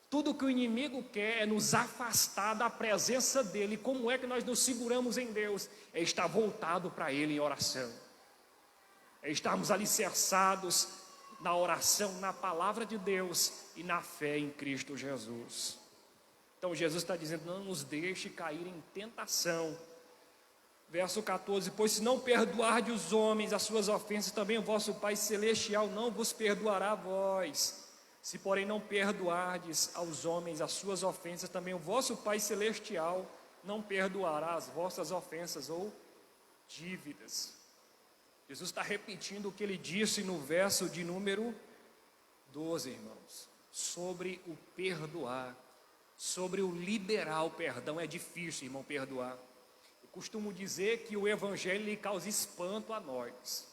Tudo que o inimigo quer é nos afastar da presença dEle. Como é que nós nos seguramos em Deus? É estar voltado para Ele em oração. É estarmos alicerçados na oração, na palavra de Deus e na fé em Cristo Jesus. Então Jesus está dizendo: não nos deixe cair em tentação, Verso 14: pois se não perdoardes os homens as suas ofensas, também o vosso Pai Celestial não vos perdoará a vós. Se porém não perdoardes aos homens as suas ofensas, também o vosso Pai Celestial não perdoará as vossas ofensas ou dívidas. Jesus está repetindo o que ele disse no verso de número 12, irmãos, sobre o perdoar, sobre o liberar o perdão. É difícil, irmão, perdoar. Eu costumo dizer que o evangelho lhe causa espanto a nós.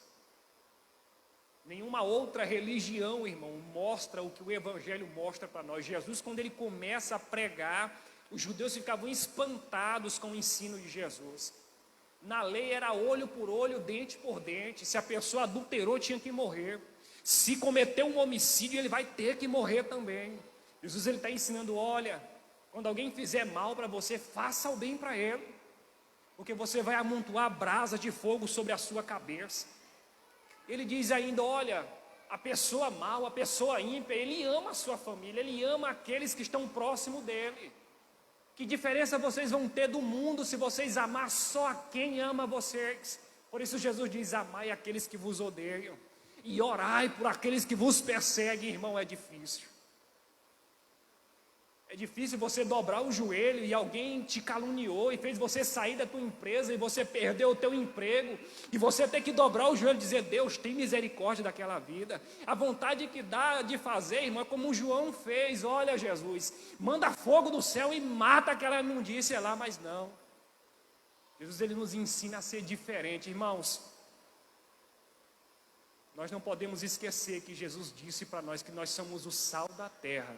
Nenhuma outra religião, irmão, mostra o que o evangelho mostra para nós. Jesus, quando ele começa a pregar, os judeus ficavam espantados com o ensino de Jesus. Na lei era olho por olho, dente por dente. Se a pessoa adulterou, tinha que morrer. Se cometeu um homicídio, ele vai ter que morrer também. Jesus está ensinando: olha, quando alguém fizer mal para você, faça o bem para ele, porque você vai amontoar brasa de fogo sobre a sua cabeça. Ele diz ainda: olha, a pessoa mal, a pessoa ímpia, ele ama a sua família, ele ama aqueles que estão próximo dele. Que diferença vocês vão ter do mundo se vocês amar só a quem ama vocês? Por isso Jesus diz: amai aqueles que vos odeiam e orai por aqueles que vos perseguem. Irmão, é difícil. É difícil você dobrar o joelho e alguém te caluniou e fez você sair da tua empresa e você perdeu o teu emprego e você ter que dobrar o joelho e dizer: Deus, tem misericórdia daquela vida. A vontade que dá de fazer, irmão, é como o João fez: olha, Jesus, manda fogo do céu e mata aquela imundícia lá. Mas não, Jesus, ele nos ensina a ser diferente. Irmãos, nós não podemos esquecer que Jesus disse para nós que nós somos o sal da terra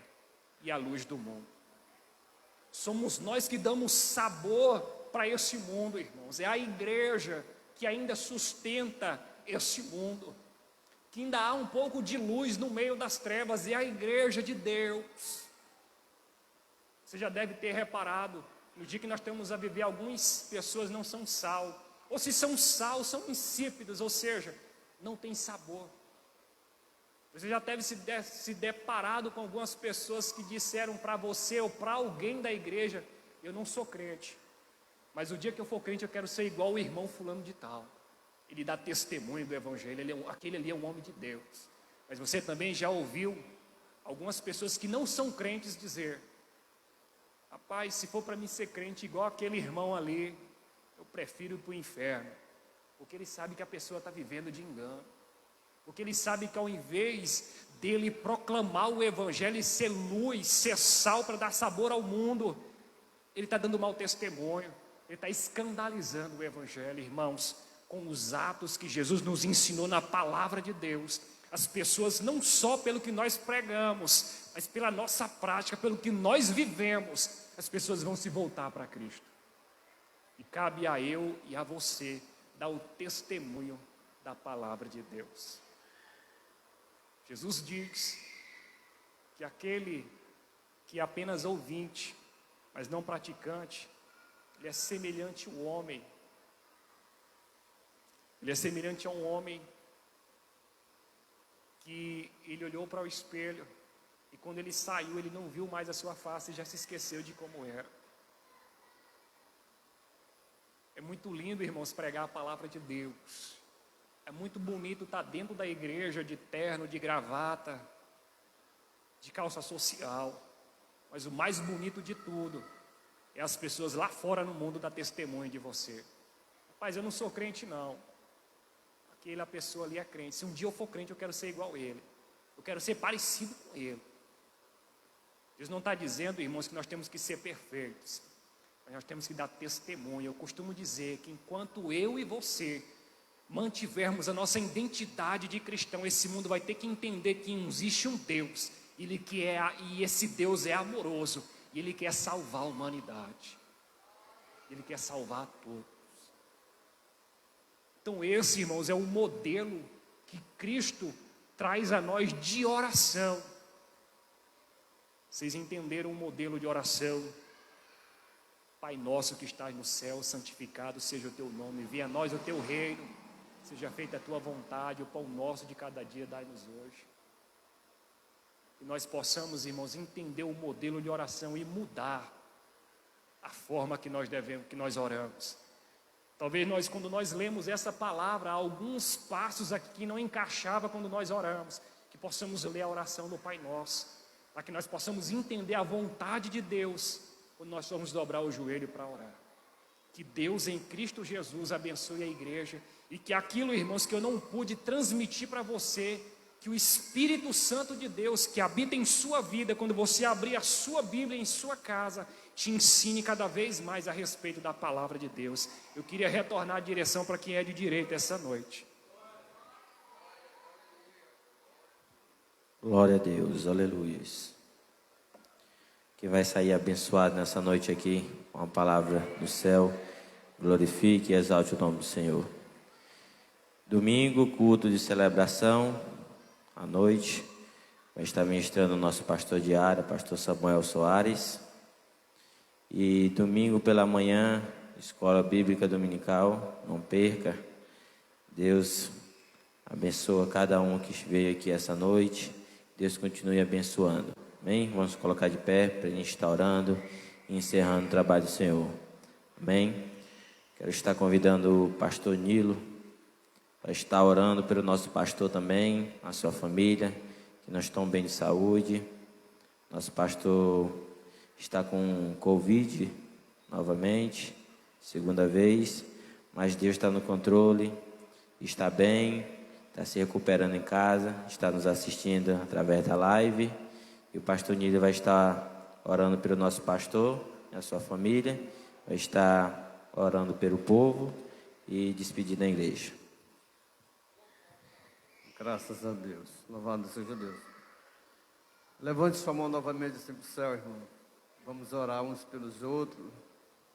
e a luz do mundo. Somos nós que damos sabor para esse mundo, irmãos. É a igreja que ainda sustenta esse mundo, que ainda há um pouco de luz no meio das trevas. É a igreja de Deus. Você já deve ter reparado, no dia que nós estamos a viver, algumas pessoas não são sal, ou se são sal, são insípidas, ou seja, não tem sabor. Você já deve se deparado com algumas pessoas que disseram para você ou para alguém da igreja: eu não sou crente, mas o dia que eu for crente eu quero ser igual o irmão fulano de tal. Ele dá testemunho do evangelho, aquele ali é um homem de Deus. Mas você também já ouviu algumas pessoas que não são crentes dizer: rapaz, se for para mim ser crente igual aquele irmão ali, eu prefiro ir para o inferno. Porque ele sabe que a pessoa está vivendo de engano. Porque ele sabe que ao invés dele proclamar o evangelho e ser luz, ser sal para dar sabor ao mundo, ele está dando mau testemunho, ele está escandalizando o evangelho. Irmãos, com os atos que Jesus nos ensinou na palavra de Deus, as pessoas, não só pelo que nós pregamos, mas pela nossa prática, pelo que nós vivemos, as pessoas vão se voltar para Cristo. E cabe a eu e a você dar o testemunho da palavra de Deus. Jesus diz que aquele que é apenas ouvinte, mas não praticante, ele é semelhante ao homem. Ele é semelhante a um homem que ele olhou para o espelho e quando ele saiu, ele não viu mais a sua face e já se esqueceu de como era. É muito lindo, irmãos, pregar a palavra de Deus. É muito bonito estar dentro da igreja de terno, de gravata, de calça social. Mas o mais bonito de tudo é as pessoas lá fora no mundo dar testemunho de você. Rapaz, eu não sou crente não. Aquela pessoa ali é crente. Se um dia eu for crente, eu quero ser igual a ele. Eu quero ser parecido com ele. Deus não está dizendo, irmãos, que nós temos que ser perfeitos. Mas nós temos que dar testemunho. Eu costumo dizer que enquanto eu e você mantivermos a nossa identidade de cristão, esse mundo vai ter que entender que existe um Deus, e esse Deus é amoroso, e Ele quer salvar a humanidade, Ele quer salvar a todos. Então esse, irmãos, é o modelo que Cristo traz a nós de oração. Vocês entenderam o modelo de oração? Pai nosso que estás no céu, santificado seja o teu nome, venha a nós o teu reino, seja feita a tua vontade, o pão nosso de cada dia dai-nos hoje. E nós possamos, irmãos, entender o modelo de oração e mudar a forma que nós oramos. Talvez nós, quando nós lemos essa palavra, há alguns passos aqui que não encaixava quando nós oramos, que possamos ler a oração do Pai Nosso, para que nós possamos entender a vontade de Deus quando nós formos dobrar o joelho para orar. Que Deus em Cristo Jesus abençoe a igreja e que aquilo, irmãos, que eu não pude transmitir para você, que o Espírito Santo de Deus que habita em sua vida, quando você abrir a sua Bíblia em sua casa, te ensine cada vez mais a respeito da palavra de Deus. Eu queria retornar a direção para quem é de direito essa noite. Glória a Deus, aleluia. Que vai sair abençoado nessa noite aqui com a palavra do céu. Glorifique e exalte o nome do Senhor. Domingo, culto de celebração, à noite. Vai estar ministrando o nosso pastor de área, pastor Samuel Soares. E domingo pela manhã, escola bíblica dominical, não perca. Deus abençoa cada um que veio aqui essa noite. Deus continue abençoando. Amém? Vamos colocar de pé para a gente estar orando e encerrando o trabalho do Senhor. Amém? Quero estar convidando o pastor Nilo para estar orando pelo nosso pastor também, a sua família, que não estão bem de saúde. Nosso pastor está com Covid novamente, segunda vez, mas Deus está no controle, está bem, está se recuperando em casa, está nos assistindo através da live. E o pastor Nilo vai estar orando pelo nosso pastor e a sua família, vai estar orando pelo povo e despedindo a igreja. Graças a Deus, louvado seja Deus. Levante sua mão novamente assim para o céu, irmão. Vamos orar uns pelos outros,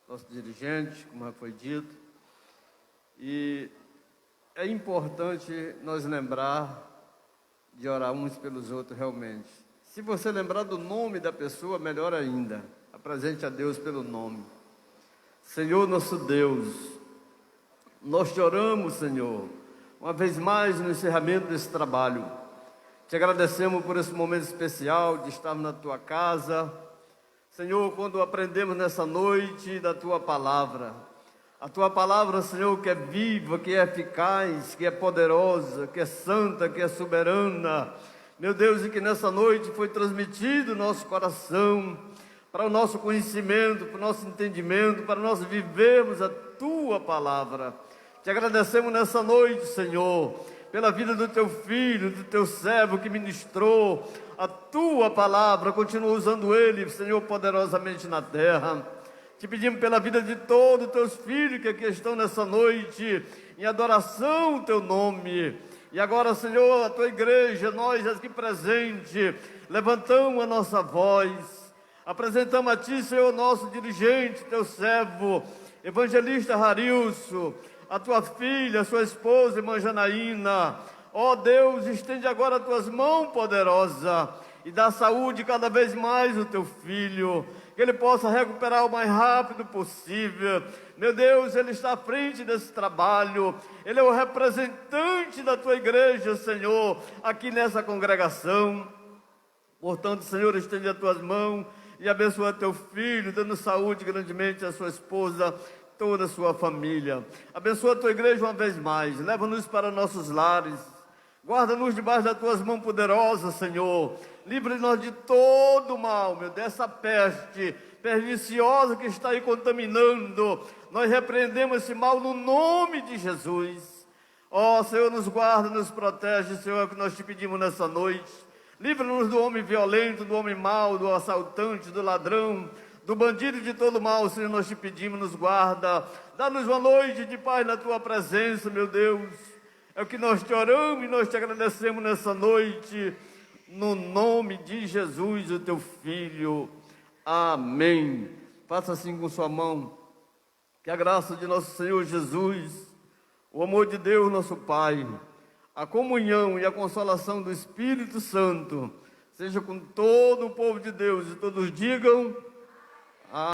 nosso dirigente, como já foi dito. E é importante nós lembrar de orar uns pelos outros realmente. Se você lembrar do nome da pessoa, melhor ainda. Apresente a Deus pelo nome. Senhor nosso Deus, nós te oramos, Senhor, uma vez mais no encerramento desse trabalho. Te agradecemos por esse momento especial de estarmos na tua casa. Senhor, quando aprendemos nessa noite da tua palavra, a tua palavra, Senhor, que é viva, que é eficaz, que é poderosa, que é santa, que é soberana, meu Deus, e que nessa noite foi transmitido no nosso coração, para o nosso conhecimento, para o nosso entendimento, para nós vivermos a tua palavra. Te agradecemos nessa noite, Senhor, pela vida do teu filho, do teu servo que ministrou a tua palavra, continua usando ele, Senhor, poderosamente na terra. Te pedimos pela vida de todos os teus filhos que aqui estão nessa noite, em adoração ao teu nome. E agora, Senhor, a tua igreja, nós aqui presentes, levantamos a nossa voz, apresentamos a ti, Senhor, nosso dirigente, teu servo, evangelista Harilson, a tua filha, a sua esposa, irmã Janaína. Ó Deus, estende agora as tuas mãos poderosas e dá saúde cada vez mais ao teu filho, que ele possa recuperar o mais rápido possível. Meu Deus, ele está à frente desse trabalho, ele é o representante da tua igreja, Senhor, aqui nessa congregação. Portanto, Senhor, estende as tuas mãos e abençoa teu filho, dando saúde grandemente à sua esposa, toda a sua família. Abençoa a tua igreja uma vez mais, leva-nos para nossos lares, guarda-nos debaixo das tuas mãos poderosas, Senhor. Livre-nos de todo mal, meu Deus, dessa peste perniciosa que está aí contaminando. Nós repreendemos esse mal no nome de Jesus. Ó Senhor, nos guarda, nos protege, Senhor, é o que nós te pedimos nessa noite. Livra-nos do homem violento, do homem mau, do assaltante, do ladrão, do bandido, de todo mal, Senhor, nós te pedimos, nos guarda. Dá-nos uma noite de paz na tua presença, meu Deus. É o que nós te oramos e nós te agradecemos nessa noite, no nome de Jesus, o teu Filho. Amém. Faça assim com sua mão. Que a graça de nosso Senhor Jesus, o amor de Deus, nosso Pai, a comunhão e a consolação do Espírito Santo, seja com todo o povo de Deus. E todos digam...